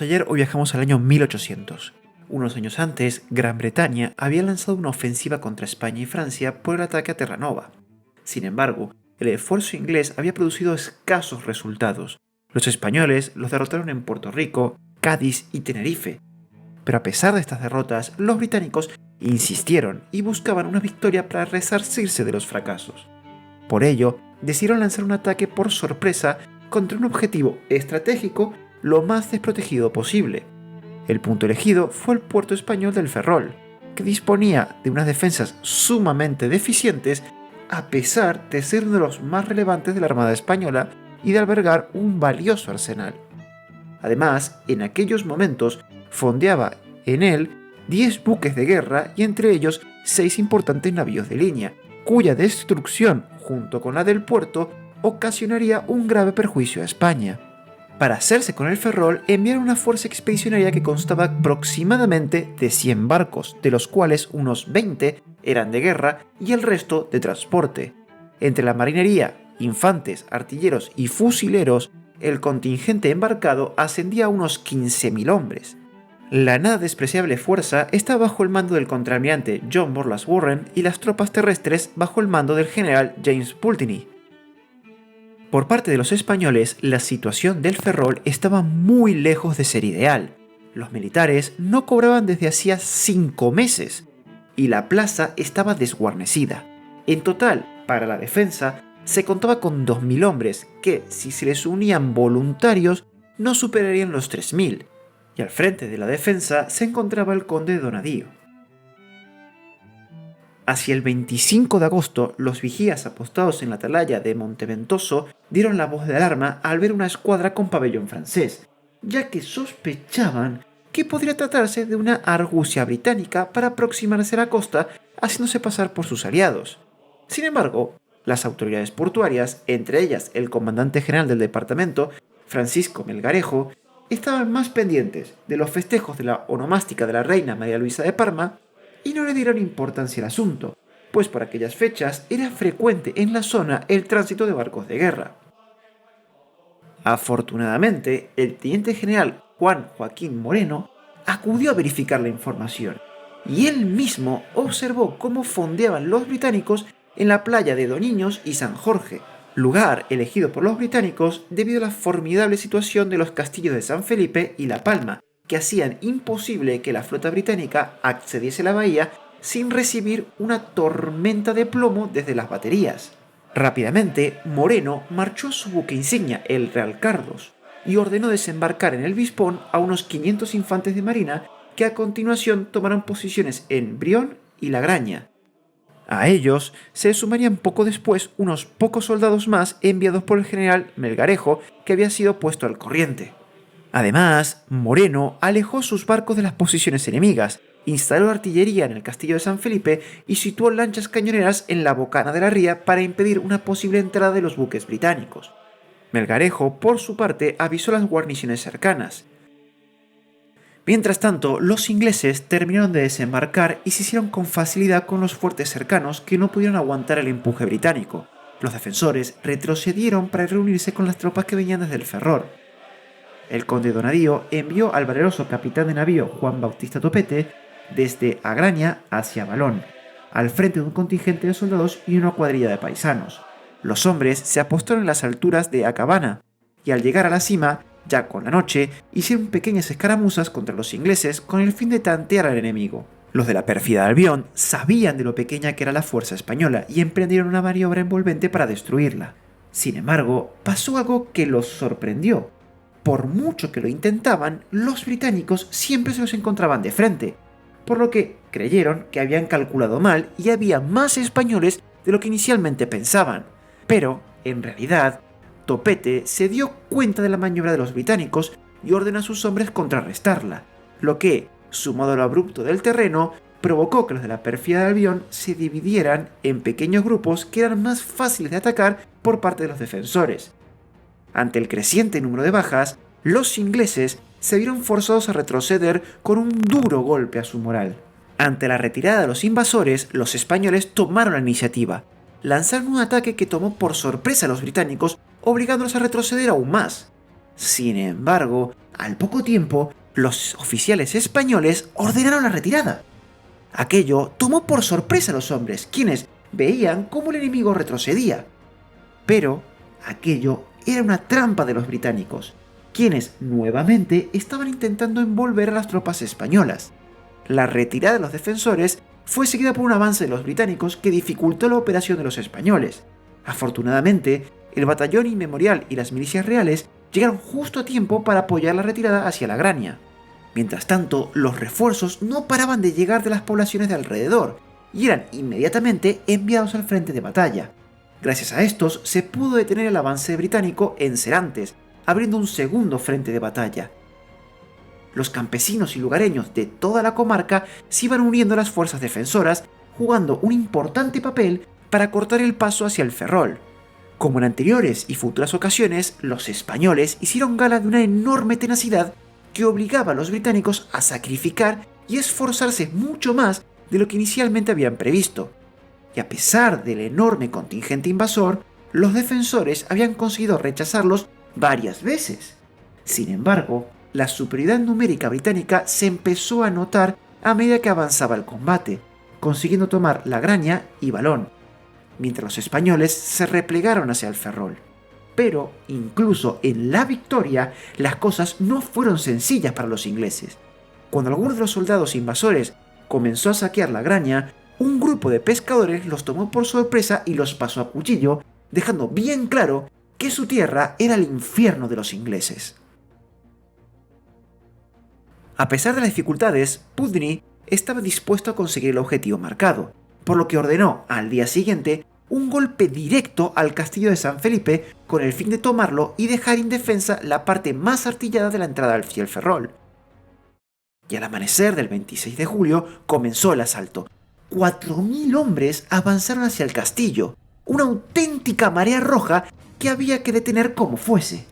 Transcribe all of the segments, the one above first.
ayer, hoy viajamos al año 1800. Unos años antes, Gran Bretaña había lanzado una ofensiva contra España y Francia por el ataque a Terranova. Sin embargo, el esfuerzo inglés había producido escasos resultados. Los españoles los derrotaron en Puerto Rico, Cádiz y Tenerife. Pero a pesar de estas derrotas, los británicos insistieron y buscaban una victoria para resarcirse de los fracasos. Por ello, decidieron lanzar un ataque por sorpresa contra un objetivo estratégico lo más desprotegido posible. El punto elegido fue el puerto español del Ferrol, que disponía de unas defensas sumamente deficientes a pesar de ser uno de los más relevantes de la Armada Española y de albergar un valioso arsenal. Además, en aquellos momentos fondeaba en él 10 buques de guerra y entre ellos 6 importantes navíos de línea, cuya destrucción, junto con la del puerto, ocasionaría un grave perjuicio a España. Para hacerse con el Ferrol, enviaron una fuerza expedicionaria que constaba aproximadamente de 100 barcos, de los cuales unos 20 eran de guerra y el resto de transporte. Entre la marinería, infantes, artilleros y fusileros, el contingente embarcado ascendía a unos 15.000 hombres. La nada despreciable fuerza estaba bajo el mando del contraalmirante John Borlaug Warren y las tropas terrestres bajo el mando del general James Pulteney. Por parte de los españoles, la situación del Ferrol estaba muy lejos de ser ideal. Los militares no cobraban desde hacía 5 meses y la plaza estaba desguarnecida. En total, para la defensa, se contaba con 2.000 hombres que, si se les unían voluntarios, no superarían los 3.000. Y al frente de la defensa se encontraba el conde de Donadío. Hacia el 25 de agosto, los vigías apostados en la atalaya de Monteventoso dieron la voz de alarma al ver una escuadra con pabellón francés, ya que sospechaban que podría tratarse de una argucia británica para aproximarse a la costa haciéndose pasar por sus aliados. Sin embargo, las autoridades portuarias, entre ellas el comandante general del departamento, Francisco Melgarejo, estaban más pendientes de los festejos de la onomástica de la reina María Luisa de Parma y no le dieron importancia al asunto, pues por aquellas fechas era frecuente en la zona el tránsito de barcos de guerra. Afortunadamente, el teniente general Juan Joaquín Moreno acudió a verificar la información, y él mismo observó cómo fondeaban los británicos en la playa de Doniños y San Jorge, lugar elegido por los británicos debido a la formidable situación de los castillos de San Felipe y La Palma, que hacían imposible que la flota británica accediese a la bahía sin recibir una tormenta de plomo desde las baterías. Rápidamente, Moreno marchó a su buque insignia, el Real Carlos, y ordenó desembarcar en el Bispón a unos 500 infantes de marina que a continuación tomaron posiciones en Brión y La Graña. A ellos se sumarían poco después unos pocos soldados más enviados por el general Melgarejo, que había sido puesto al corriente. Además, Moreno alejó sus barcos de las posiciones enemigas, instaló artillería en el castillo de San Felipe y situó lanchas cañoneras en la bocana de la ría para impedir una posible entrada de los buques británicos. Melgarejo, por su parte, avisó a las guarniciones cercanas. Mientras tanto, los ingleses terminaron de desembarcar y se hicieron con facilidad con los fuertes cercanos que no pudieron aguantar el empuje británico. Los defensores retrocedieron para reunirse con las tropas que venían desde el Ferrol. El conde Donadío envió al valeroso capitán de navío Juan Bautista Topete desde Agraña hacia Balón, al frente de un contingente de soldados y una cuadrilla de paisanos. Los hombres se apostaron en las alturas de Acabana y al llegar a la cima, ya con la noche, hicieron pequeñas escaramuzas contra los ingleses con el fin de tantear al enemigo. Los de la pérfida Albión sabían de lo pequeña que era la fuerza española y emprendieron una maniobra envolvente para destruirla. Sin embargo, pasó algo que los sorprendió. Por mucho que lo intentaban, los británicos siempre se los encontraban de frente, por lo que creyeron que habían calculado mal y había más españoles de lo que inicialmente pensaban. Pero, en realidad, Topete se dio cuenta de la maniobra de los británicos y ordenó a sus hombres contrarrestarla, lo que, sumado a lo abrupto del terreno, provocó que los de la pérfida de Albión se dividieran en pequeños grupos que eran más fáciles de atacar por parte de los defensores. Ante el creciente número de bajas, los ingleses se vieron forzados a retroceder con un duro golpe a su moral. Ante la retirada de los invasores, los españoles tomaron la iniciativa. Lanzaron un ataque que tomó por sorpresa a los británicos, obligándolos a retroceder aún más. Sin embargo, al poco tiempo, los oficiales españoles ordenaron la retirada. Aquello tomó por sorpresa a los hombres, quienes veían cómo el enemigo retrocedía. Pero aquello era una trampa de los británicos, quienes nuevamente estaban intentando envolver a las tropas españolas. La retirada de los defensores fue seguida por un avance de los británicos que dificultó la operación de los españoles. Afortunadamente, el batallón inmemorial y las milicias reales llegaron justo a tiempo para apoyar la retirada hacia la Grania. Mientras tanto, los refuerzos no paraban de llegar de las poblaciones de alrededor y eran inmediatamente enviados al frente de batalla. Gracias a estos se pudo detener el avance británico en Serantes, abriendo un segundo frente de batalla. Los campesinos y lugareños de toda la comarca se iban uniendo a las fuerzas defensoras, jugando un importante papel para cortar el paso hacia el Ferrol. Como en anteriores y futuras ocasiones, los españoles hicieron gala de una enorme tenacidad que obligaba a los británicos a sacrificar y esforzarse mucho más de lo que inicialmente habían previsto. Y a pesar del enorme contingente invasor, los defensores habían conseguido rechazarlos varias veces. Sin embargo, la superioridad numérica británica se empezó a notar a medida que avanzaba el combate, consiguiendo tomar La Grania y Valón, mientras los españoles se replegaron hacia el Ferrol. Pero, incluso en la victoria, las cosas no fueron sencillas para los ingleses. Cuando alguno de los soldados invasores comenzó a saquear La Grania, un grupo de pescadores los tomó por sorpresa y los pasó a cuchillo, dejando bien claro que su tierra era el infierno de los ingleses. A pesar de las dificultades, Pudney estaba dispuesto a conseguir el objetivo marcado, por lo que ordenó al día siguiente un golpe directo al castillo de San Felipe con el fin de tomarlo y dejar indefensa la parte más artillada de la entrada al Ferrol. Y al amanecer del 26 de julio comenzó el asalto. 4.000 hombres avanzaron hacia el castillo, una auténtica marea roja que había que detener como fuese.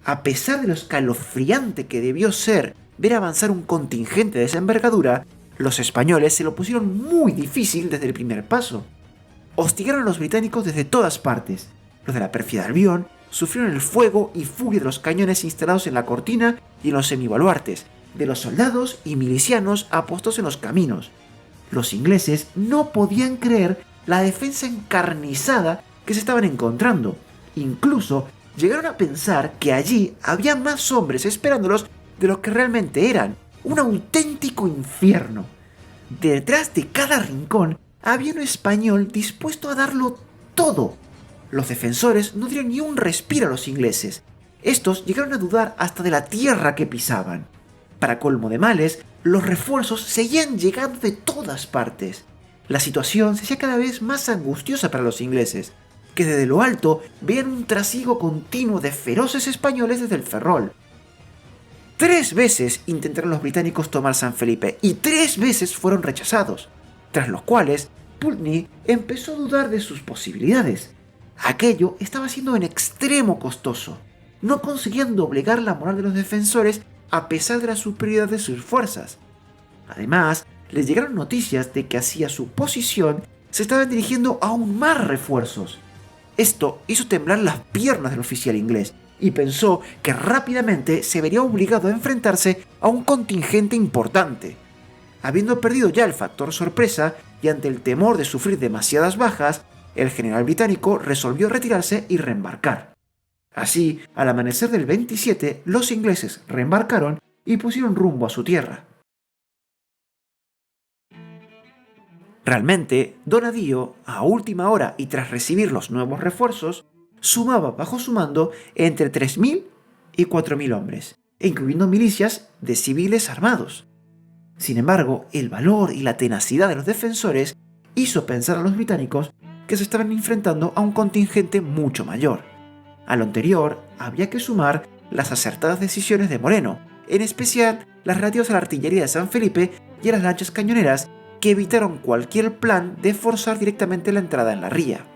A pesar de lo escalofriante que debió ser ver avanzar un contingente de esa envergadura, los españoles se lo pusieron muy difícil desde el primer paso. Hostigaron a los británicos desde todas partes. Los de la pérfida Albión sufrieron el fuego y furia de los cañones instalados en la cortina y en los semibaluartes, de los soldados y milicianos apostados en los caminos. Los ingleses no podían creer la defensa encarnizada que se estaban encontrando. Incluso llegaron a pensar que allí había más hombres esperándolos de lo que realmente eran, un auténtico infierno. Detrás de cada rincón había un español dispuesto a darlo todo. Los defensores no dieron ni un respiro a los ingleses. Estos llegaron a dudar hasta de la tierra que pisaban. Para colmo de males, los refuerzos seguían llegando de todas partes. La situación se hacía cada vez más angustiosa para los ingleses, que desde lo alto veían un trasiego continuo de feroces españoles desde el Ferrol. 3 veces intentaron los británicos tomar San Felipe y 3 veces fueron rechazados, tras los cuales Pulteney empezó a dudar de sus posibilidades. Aquello estaba siendo en extremo costoso. No conseguían doblegar la moral de los defensores a pesar de la superioridad de sus fuerzas. Además, les llegaron noticias de que hacia su posición se estaban dirigiendo aún más refuerzos. Esto hizo temblar las piernas del oficial inglés y pensó que rápidamente se vería obligado a enfrentarse a un contingente importante. Habiendo perdido ya el factor sorpresa y ante el temor de sufrir demasiadas bajas, el general británico resolvió retirarse y reembarcar. Así, al amanecer del 27, los ingleses reembarcaron y pusieron rumbo a su tierra. Realmente, Donadío, a última hora y tras recibir los nuevos refuerzos, sumaba bajo su mando entre 3.000 y 4.000 hombres, incluyendo milicias de civiles armados. Sin embargo, el valor y la tenacidad de los defensores hizo pensar a los británicos que se estaban enfrentando a un contingente mucho mayor. A lo anterior, había que sumar las acertadas decisiones de Moreno, en especial las relativas a la artillería de San Felipe y a las lanchas cañoneras que evitaron cualquier plan de forzar directamente la entrada en la ría.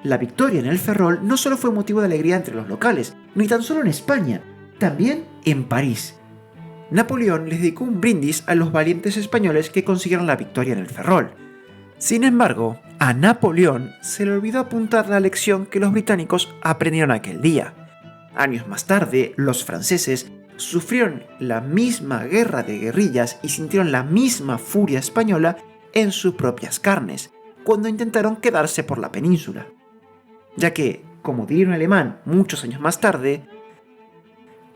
La victoria en el Ferrol no solo fue motivo de alegría entre los locales, ni tan solo en España, también en París. Napoleón les dedicó un brindis a los valientes españoles que consiguieron la victoria en el Ferrol. Sin embargo, a Napoleón se le olvidó apuntar la lección que los británicos aprendieron aquel día. Años más tarde, los franceses sufrieron la misma guerra de guerrillas y sintieron la misma furia española en sus propias carnes, cuando intentaron quedarse por la península. Ya que, como diría un alemán muchos años más tarde,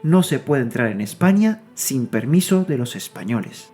no se puede entrar en España sin permiso de los españoles.